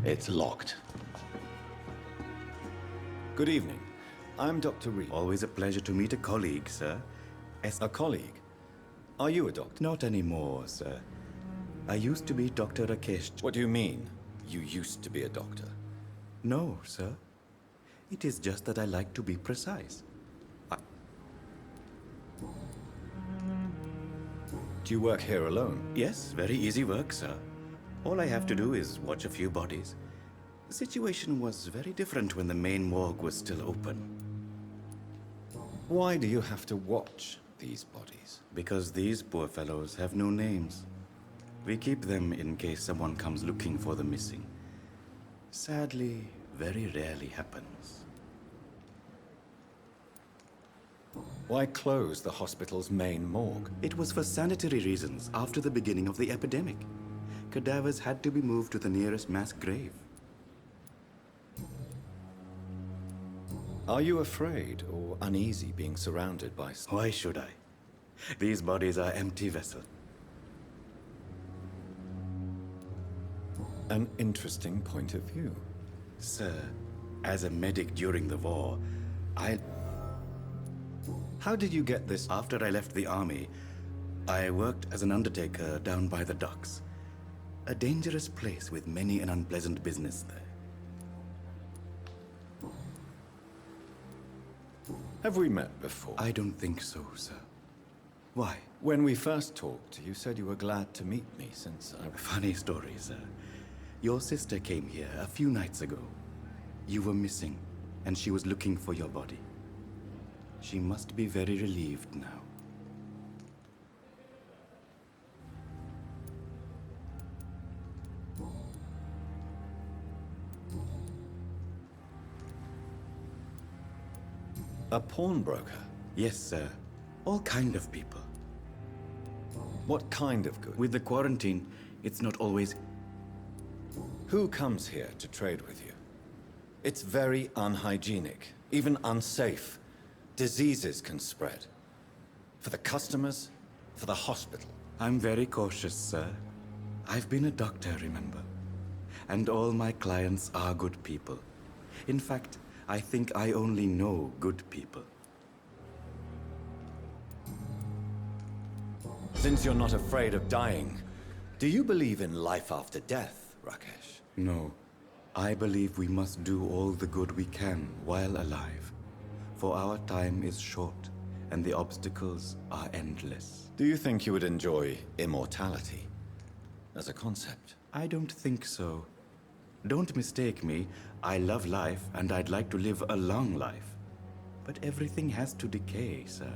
It's locked. Good evening. I'm Dr. Reed. Always a pleasure to meet a colleague, sir. A colleague? Are you a doctor? Not anymore, sir. I used to be Dr. Rakesh. What do you mean, you used to be a doctor? No, sir. It is just that I like to be precise. Do you work here alone? Yes, very easy work, sir. All I have to do is watch a few bodies. The situation was very different when the main morgue was still open. Why do you have to watch these bodies? Because these poor fellows have no names. We keep them in case someone comes looking for the missing. Sadly, very rarely happens. Why close the hospital's main morgue? It was for sanitary reasons after the beginning of the epidemic. Cadavers had to be moved to the nearest mass grave. Are you afraid or uneasy being surrounded by... Why should I? These bodies are empty vessels. An interesting point of view. Sir, as a medic during the war, How did you get this? After I left the army, I worked as an undertaker down by the docks. A dangerous place with many an unpleasant business there. Have we met before? I don't think so, sir. Why? When we first talked, you said you were glad to meet me since I... Funny story, sir. Your sister came here a few nights ago. You were missing, and she was looking for your body. She must be very relieved now. A pawnbroker? Yes, sir. All kind of people. What kind of good? With the quarantine, it's not always... Who comes here to trade with you? It's very unhygienic, even unsafe. Diseases can spread. For the customers, for the hospital. I'm very cautious, sir. I've been a doctor, remember? And all my clients are good people. In fact, I think I only know good people. Since you're not afraid of dying, do you believe in life after death, Rakesh? No. I believe we must do all the good we can while alive. For our time is short, and the obstacles are endless. Do you think you would enjoy immortality as a concept? I don't think so. Don't mistake me. I love life, and I'd like to live a long life. But everything has to decay, sir.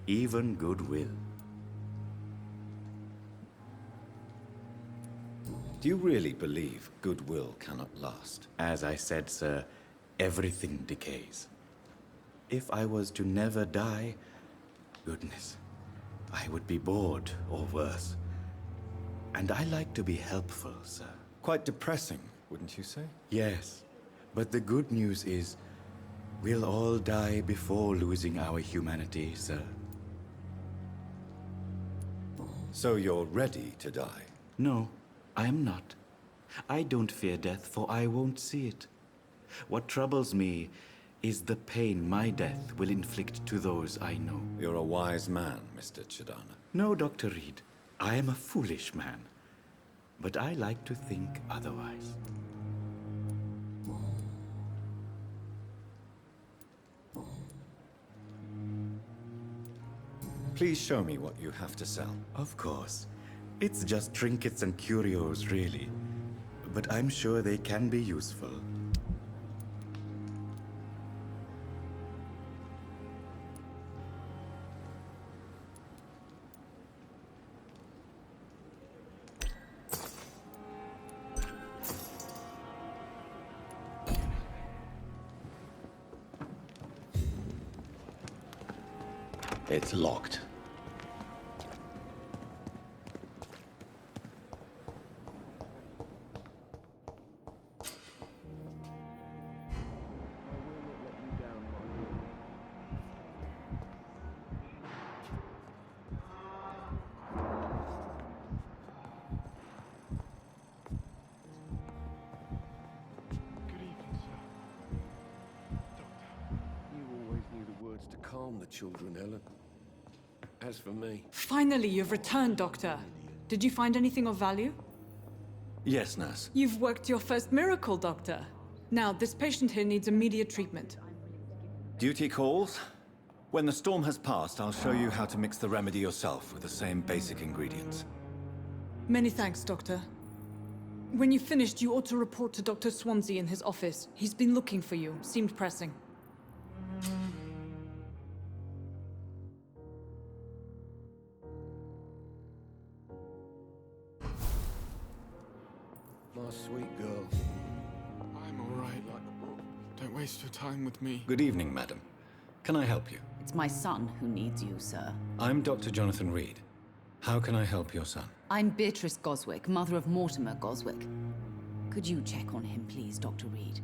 Even goodwill. Do you really believe goodwill cannot last? As I said, sir, everything decays. If I was to never die, goodness, I would be bored or worse. And I like to be helpful, sir. Quite depressing, wouldn't you say? Yes, but the good news is, we'll all die before losing our humanity, sir. So you're ready to die? No, I am not. I don't fear death, for I won't see it. What troubles me is the pain my death will inflict to those I know. You're a wise man, Mr. Chidana. No, Dr. Reed. I am a foolish man. But I like to think otherwise. Please show me what you have to sell. Of course. It's just trinkets and curios, really. But I'm sure they can be useful. It's locked. the children, Ellen. As for me, Finally, you've returned, Doctor. Did you find anything of value? Yes, nurse. You've worked your first miracle, Doctor. Now, this patient here needs immediate treatment. Duty calls. When the storm has passed, I'll show you how to mix the remedy yourself with the same basic ingredients. Many thanks, Doctor. When you've finished, you ought to report to Dr. Swansea in his office. He's been looking for you. Seemed pressing. my sweet girl. I'm all right. Don't waste your time with me. Good evening, madam. Can I help you? It's my son who needs you, sir. I'm Dr. Jonathan Reed. How can I help your son? I'm Beatrice Goswick, mother of Mortimer Goswick. Could you check on him, please, Dr. Reed?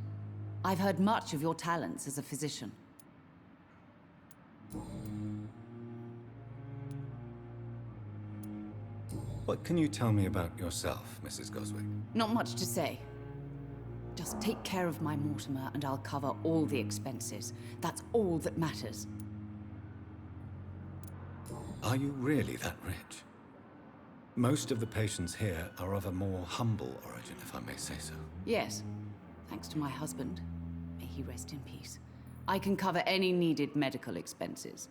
I've heard much of your talents as a physician. What can you tell me about yourself, Mrs. Goswick? Not much to say. Just take care of my Mortimer and I'll cover all the expenses. That's all that matters. Are you really that rich? Most of the patients here are of a more humble origin, if I may say so. Yes, thanks to my husband. May he rest in peace. I can cover any needed medical expenses.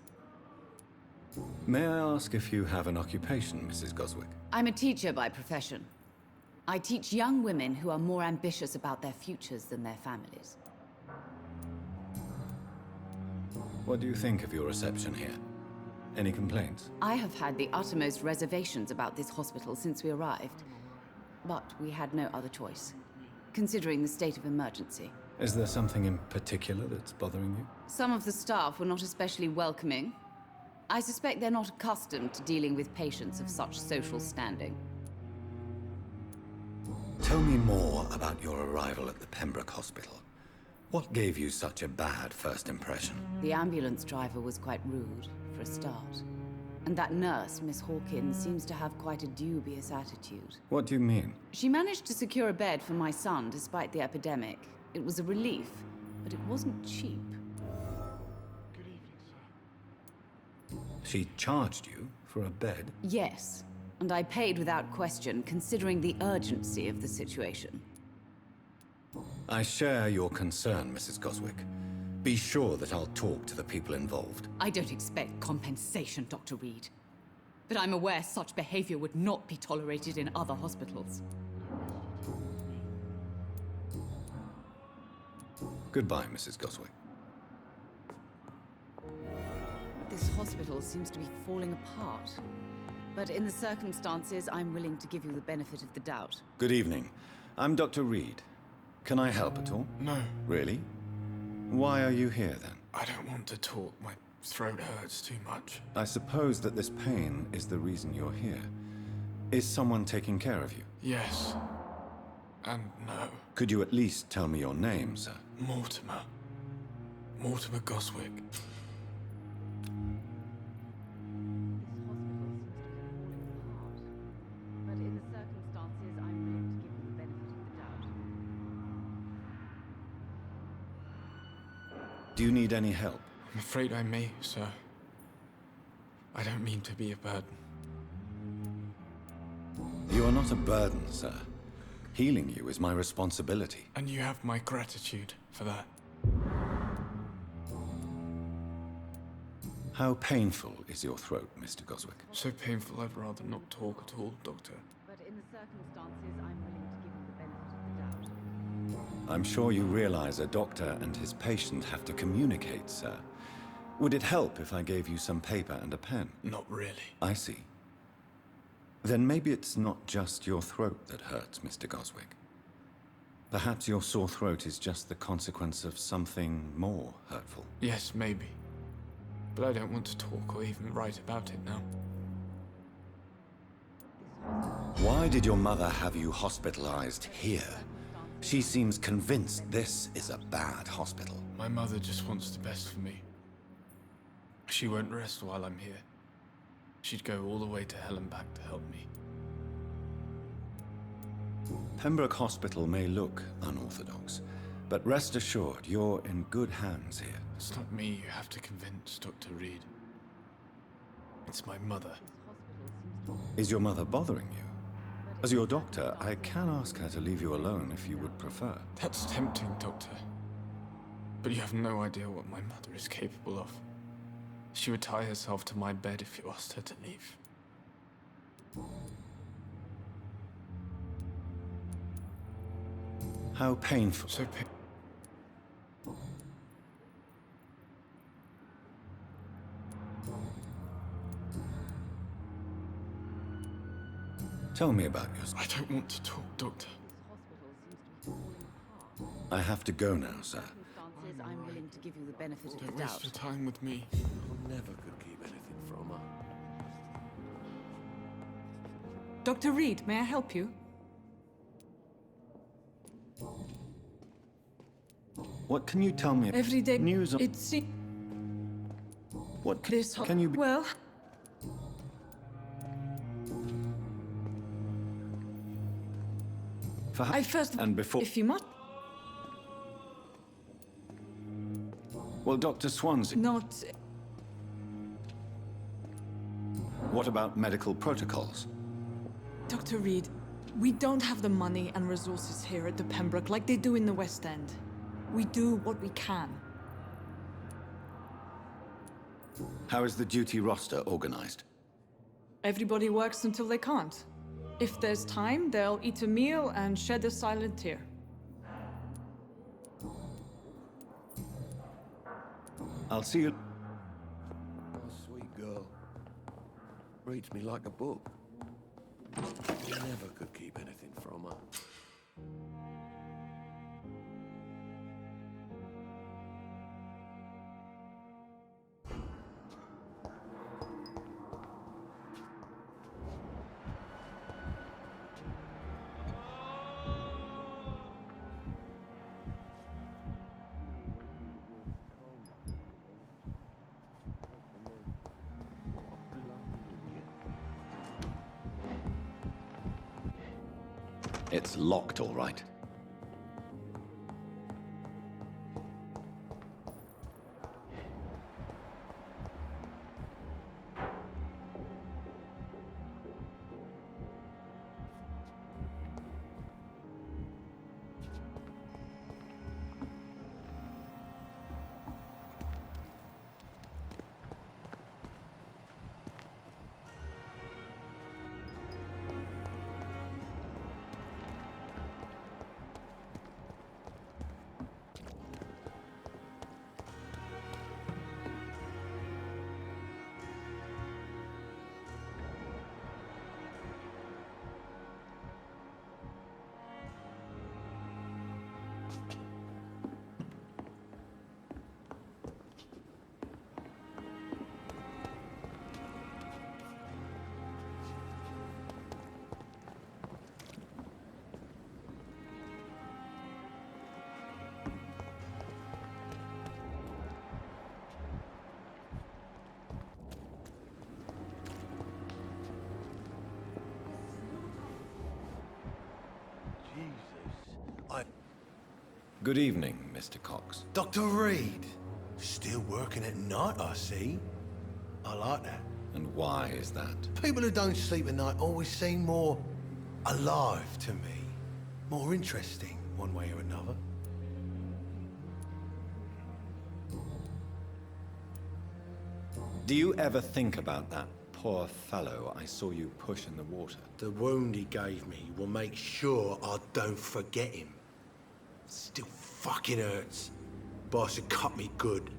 May I ask if you have an occupation, Mrs. Goswick? I'm a teacher by profession. I teach young women who are more ambitious about their futures than their families. What do you think of your reception here? Any complaints? I have had the uttermost reservations about this hospital since we arrived. But we had no other choice, considering the state of emergency. Is there something in particular that's bothering you? Some of the staff were not especially welcoming. I suspect they're not accustomed to dealing with patients of such social standing. Tell me more about your arrival at the Pembroke Hospital. What gave you such a bad first impression? The ambulance driver was quite rude, for a start. And that nurse, Miss Hawkins, seems to have quite a dubious attitude. What do you mean? She managed to secure a bed for my son despite the epidemic. It was a relief, but it wasn't cheap. Good evening, sir. She charged you for a bed? Yes, and I paid without question, considering the urgency of the situation. I share your concern, Mrs. Goswick. Be sure that I'll talk to the people involved. I don't expect compensation, Dr. Reed. But I'm aware such behavior would not be tolerated in other hospitals. Goodbye, Mrs. Goswick. This hospital seems to be falling apart. But in the circumstances, I'm willing to give you the benefit of the doubt. Good evening. I'm Dr. Reed. Can I help at all? No, Really? Why are you here, then? I don't want to talk. My throat hurts too much. I suppose that this pain is the reason you're here. Is someone taking care of you? Yes. And no. Could you at least tell me your name, sir? Mortimer. Mortimer Goswick. But in the circumstances, I'm willing to give you the benefit of the doubt. Do you need any help? I'm afraid I may, sir. I don't mean to be a burden. You are not a burden, sir. Healing you is my responsibility. And you have my gratitude for that. How painful is your throat, Mr. Goswick? So painful, I'd rather not talk at all, Doctor. But in the circumstances, I'm willing to give you the benefit of the doubt. I'm sure you realize a doctor and his patient have to communicate, sir. Would it help if I gave you some paper and a pen? Not really. I see. Then maybe it's not just your throat that hurts, Mr. Goswick. Perhaps your sore throat is just the consequence of something more hurtful. Yes, maybe. But I don't want to talk or even write about it now. Why did your mother have you hospitalized here? She seems convinced this is a bad hospital. My mother just wants the best for me. She won't rest while I'm here. She'd go all the way to hell and back to help me. Pembroke Hospital may look unorthodox, but rest assured you're in good hands here. It's not me you have to convince, Dr. Reed. It's my mother. Is your mother bothering you? As your doctor, I can ask her to leave you alone if you would prefer. That's tempting, Doctor. But you have no idea what my mother is capable of. She would tie herself to my bed if you asked her to leave. How painful. So Tell me about yourself. I don't want to talk, Doctor. I have to go now, sir. I'm willing to give you the benefit of Don't the waste doubt. your time with me. I never could keep anything from her. Dr. Reed, may I help you? What can you tell me? Every day, News on... it seems What this... can you... Well, For I first... And before... If you must... Well, Dr. Swansea, Not... what about medical protocols? Dr. Reed, we don't have the money and resources here at the Pembroke like they do in the West End. We do what we can. How is the duty roster organized? Everybody works until they can't. If there's time, they'll eat a meal and shed a silent tear. I'll see you... Oh, sweet girl. Reads me like a book. Never could keep anything from her. It's locked, all right. Good evening, Mr. Cox. Dr. Reed. Still working at night, I see. I like that. And why is that? People who don't sleep at night always seem more alive to me. More interesting, one way or another. Do you ever think about that poor fellow I saw you push in the water? The wound he gave me will make sure I don't forget him. Still fucking hurts. Boss had cut me good.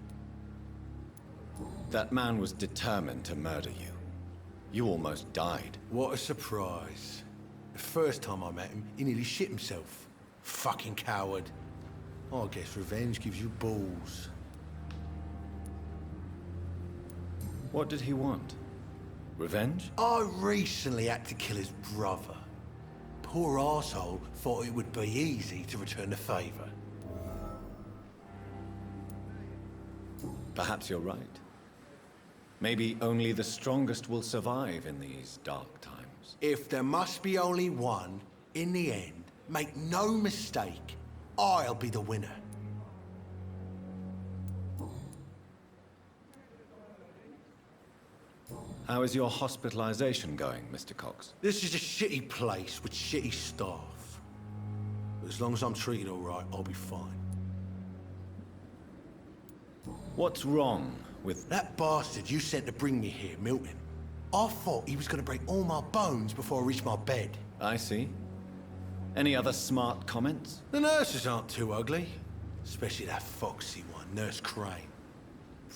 That man was determined to murder you. You almost died. What a surprise. The first time I met him, he nearly shit himself. Fucking coward. I guess revenge gives you balls. What did he want? Revenge? I recently had to kill his brother. Poor arsehole thought it would be easy to return the favor. Perhaps you're right. Maybe only the strongest will survive in these dark times. If there must be only one, in the end, make no mistake, I'll be the winner. How is your hospitalization going, Mr. Cox? This is a shitty place with shitty staff. But as long as I'm treated all right, I'll be fine. What's wrong with... That bastard you sent to bring me here, Milton. I thought he was gonna break all my bones before I reached my bed. I see. Any other smart comments? The nurses aren't too ugly. Especially that foxy one, Nurse Crane.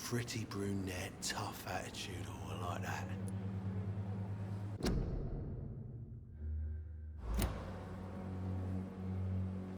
Pretty brunette, tough attitude, all like that.